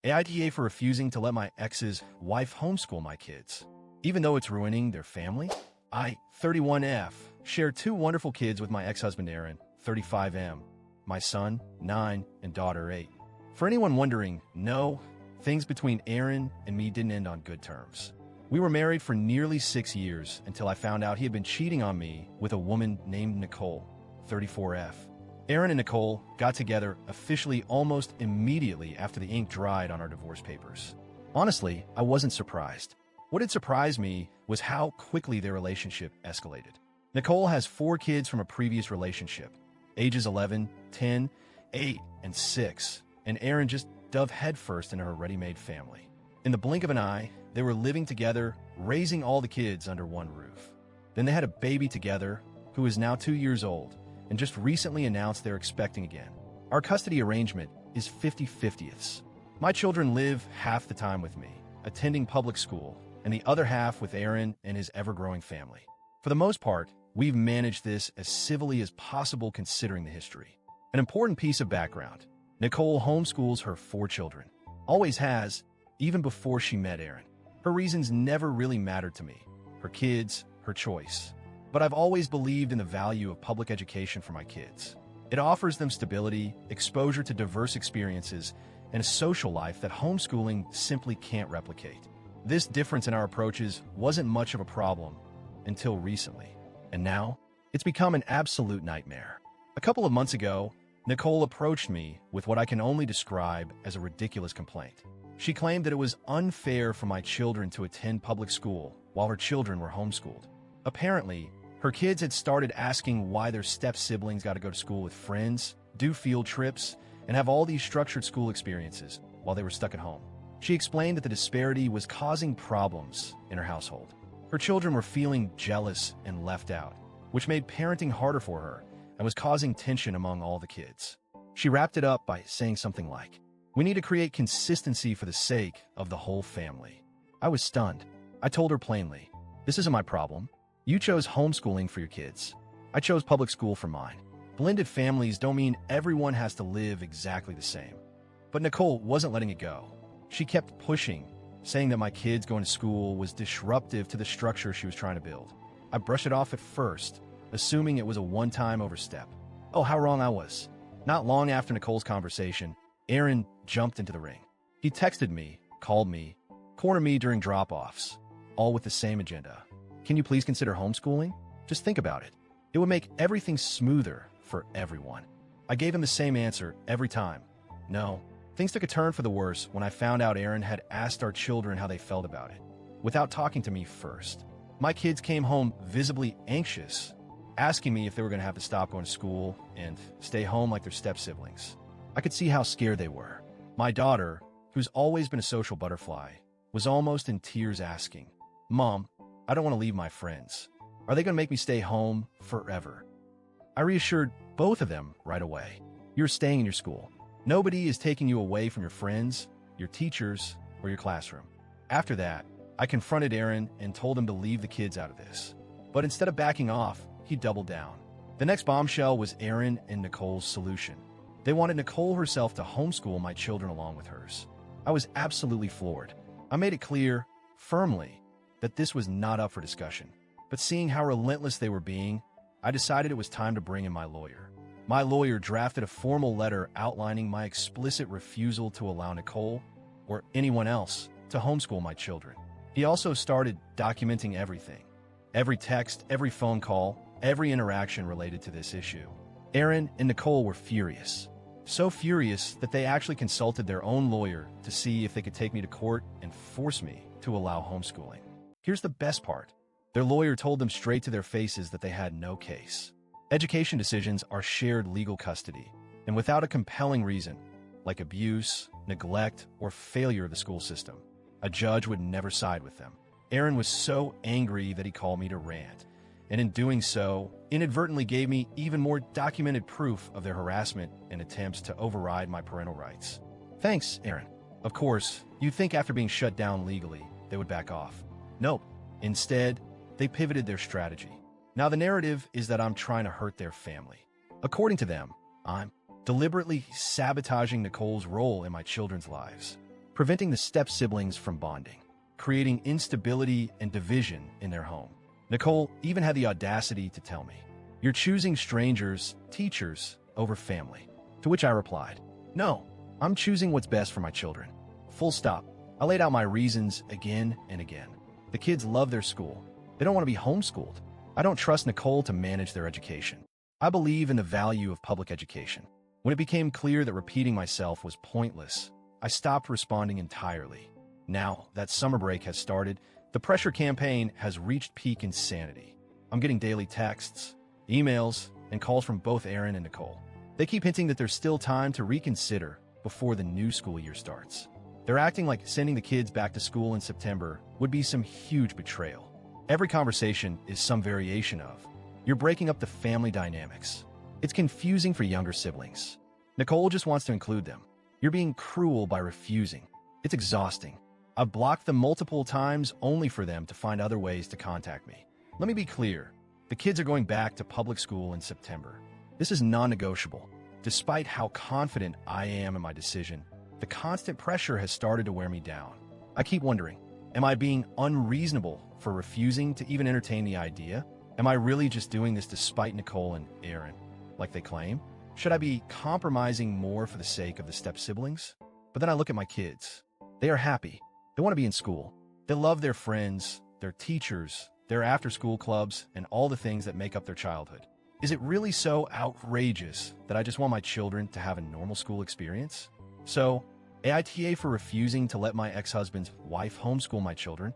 AITA for refusing to let my ex's wife homeschool my kids, even though it's ruining their family. I, 31F, share two wonderful kids with my ex-husband Aaron, 35M, my son, 9, and daughter, 8. For anyone wondering, no, things between Aaron and me didn't end on good terms. We were married for nearly 6 years until I found out he had been cheating on me with a woman named Nicole, 34F. Aaron and Nicole got together officially almost immediately after the ink dried on our divorce papers. Honestly, I wasn't surprised. What had surprised me was how quickly their relationship escalated. Nicole has 4 kids from a previous relationship, ages 11, 10, 8, and 6, and Aaron just dove headfirst into her ready-made family. In the blink of an eye, they were living together, raising all the kids under one roof. Then they had a baby together, who is now 2 years old, and just recently announced they're expecting again. Our custody arrangement is 50-50ths. My children live half the time with me, attending public school, and the other half with Aaron and his ever-growing family. For the most part, we've managed this as civilly as possible considering the history. An important piece of background: Nicole homeschools her 4 children. Always has, even before she met Aaron. Her reasons never really mattered to me. Her kids, her choice. But I've always believed in the value of public education for my kids. It offers them stability, exposure to diverse experiences, and a social life that homeschooling simply can't replicate. This difference in our approaches wasn't much of a problem until recently. And now, it's become an absolute nightmare. A couple of months ago, Nicole approached me with what I can only describe as a ridiculous complaint. She claimed that it was unfair for my children to attend public school while her children were homeschooled. Apparently, her kids had started asking why their step-siblings got to go to school with friends, do field trips, and have all these structured school experiences while they were stuck at home. She explained that the disparity was causing problems in her household. Her children were feeling jealous and left out, which made parenting harder for her and was causing tension among all the kids. She wrapped it up by saying something like, "We need to create consistency for the sake of the whole family." I was stunned. I told her plainly, "This isn't my problem. You chose homeschooling for your kids. I chose public school for mine. Blended families don't mean everyone has to live exactly the same." But Nicole wasn't letting it go. She kept pushing, saying that my kids going to school was disruptive to the structure she was trying to build. I brushed it off at first, assuming it was a one-time overstep. Oh, how wrong I was. Not long after Nicole's conversation, Aaron jumped into the ring. He texted me, called me, cornered me during drop-offs, all with the same agenda. "Can you please consider homeschooling? Just think about it. It would make everything smoother for everyone." I gave him the same answer every time. No. Things took a turn for the worse when I found out Aaron had asked our children how they felt about it, without talking to me first. My kids came home visibly anxious, asking me if they were going to have to stop going to school and stay home like their step-siblings. I could see how scared they were. My daughter, who's always been a social butterfly, was almost in tears asking, "Mom, I don't want to leave my friends. Are they going to make me stay home forever?" I reassured both of them right away. "You're staying in your school. Nobody is taking you away from your friends, your teachers, or your classroom." After that, I confronted Aaron and told him to leave the kids out of this. But instead of backing off, he doubled down. The next bombshell was Aaron and Nicole's solution. They wanted Nicole herself to homeschool my children along with hers. I was absolutely floored. I made it clear, firmly, that this was not up for discussion. But seeing how relentless they were being, I decided it was time to bring in my lawyer. My lawyer drafted a formal letter outlining my explicit refusal to allow Nicole, or anyone else, to homeschool my children. He also started documenting everything. Every text, every phone call, every interaction related to this issue. Aaron and Nicole were furious. So furious that they actually consulted their own lawyer to see if they could take me to court and force me to allow homeschooling. Here's the best part. Their lawyer told them straight to their faces that they had no case. Education decisions are shared legal custody, and without a compelling reason, like abuse, neglect, or failure of the school system, a judge would never side with them. Aaron was so angry that he called me to rant, and in doing so, inadvertently gave me even more documented proof of their harassment and attempts to override my parental rights. Thanks, Aaron. Of course, you'd think after being shut down legally, they would back off. Nope. Instead, they pivoted their strategy. Now the narrative is that I'm trying to hurt their family. According to them, I'm deliberately sabotaging Nicole's role in my children's lives, preventing the step-siblings from bonding, creating instability and division in their home. Nicole even had the audacity to tell me, "You're choosing strangers, teachers, over family." To which I replied, "No, I'm choosing what's best for my children. Full stop." I laid out my reasons again and again. The kids love their school. They don't want to be homeschooled. I don't trust Nicole to manage their education. I believe in the value of public education. When it became clear that repeating myself was pointless, I stopped responding entirely. Now that summer break has started, the pressure campaign has reached peak insanity. I'm getting daily texts, emails, and calls from both Aaron and Nicole. They keep hinting that there's still time to reconsider before the new school year starts. They're acting like sending the kids back to school in September would be some huge betrayal. Every conversation is some variation of, "You're breaking up the family dynamics." It's confusing for younger siblings. Nicole just wants to include them. "You're being cruel by refusing." It's exhausting. I've blocked them multiple times only for them to find other ways to contact me. Let me be clear. The kids are going back to public school in September. This is non-negotiable. Despite how confident I am in my decision, the constant pressure has started to wear me down. I keep wondering, am I being unreasonable for refusing to even entertain the idea? Am I really just doing this to spite Nicole and Aaron, like they claim? Should I be compromising more for the sake of the step-siblings? But then I look at my kids. They are happy. They want to be in school. They love their friends, their teachers, their after-school clubs, and all the things that make up their childhood. Is it really so outrageous that I just want my children to have a normal school experience? So, AITA for refusing to let my ex-husband's wife homeschool my children?